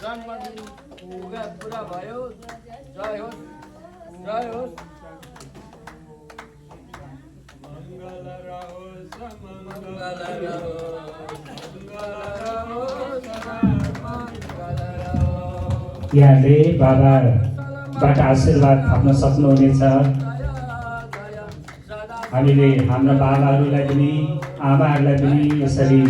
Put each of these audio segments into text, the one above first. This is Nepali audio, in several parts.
जन्मदिन पुरा भयो। जय होस्, जय होस्। मंगल रहोस्, मंगल रहोस्। यहाँले बाबाबाट आशीर्वाद थाप्न सक्नुहुनेछ। हामीले हाम्रा बाबाहरूलाई पनि आमाहरूलाई पनि यसरी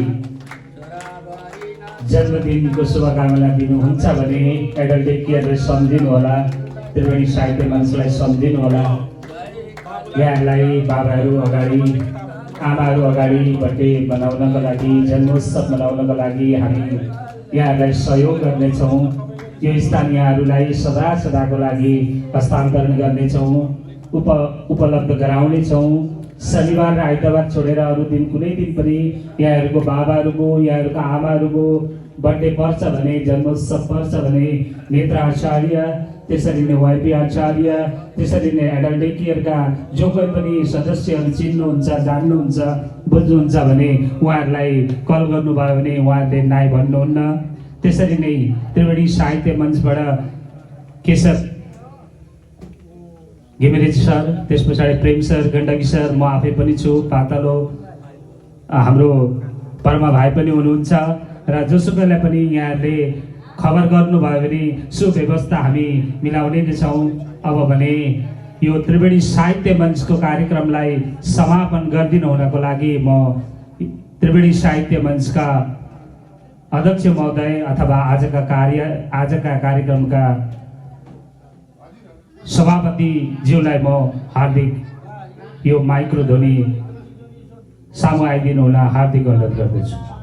जन्मदिनको शुभकामना दिनुहुन्छ भने एडल्ट डे केयरले सम्झिनुहोला, त्रिवेणी साहित्य मञ्चलाई सम्झिनुहोला। यहाँहरूलाई बाबाहरू अगाडि आमाहरू अगाडि बर्थडे मनाउनको लागि, जन्मोत्सव मनाउनको लागि हामी यहाँहरूलाई सहयोग गर्नेछौँ। यो स्थान यहाँहरूलाई सदा सदाको लागि हस्तान्तरण गर्नेछौँ, उपलब्ध गराउनेछौँ। शनिबार र आइतबार छोडेर अरू दिन कुनै दिन पनि यहाँहरूको बाबाहरूको, यहाँहरूको आमाहरूको बर्थडे पर्छ भने, जन्मोत्सव पर्छ भने नेत्र आचार्य, त्यसरी नै वाइपी आचार्य, त्यसरी नै एडल्ट डे केयरका जो कोही पनि सदस्यहरू चिन्नुहुन्छ, जान्नुहुन्छ, बुझ्नुहुन्छ भने उहाँहरूलाई कल गर्नुभयो भने उहाँहरूले नाइ भन्नुहुन्न। त्यसरी नै त्रिवेणी साहित्य मञ्चबाट केशव घिमिरे सर, त्यस पछाडि प्रेम सर, गण्डकी सर, म आफै पनि छु, पातलो हाम्रो परमा भाइ पनि हुनुहुन्छ र जोसुकैलाई पनि यहाँहरूले खबर गर्नुभयो भने सुव्यवस्था हामी मिलाउने नै छौँ। अब भने यो त्रिवेणी साहित्य मञ्चको कार्यक्रमलाई समापन गरिदिनु हुनको लागि म त्रिवेणी साहित्य मञ्चका अध्यक्ष महोदय अथवा आजका कार्यक्रमका सभापति ज्यूलाई म हार्दिक यो माइक्रो ध्वनि सामु आइदिनु होला हार्दिक अनुरोध गर्दछु।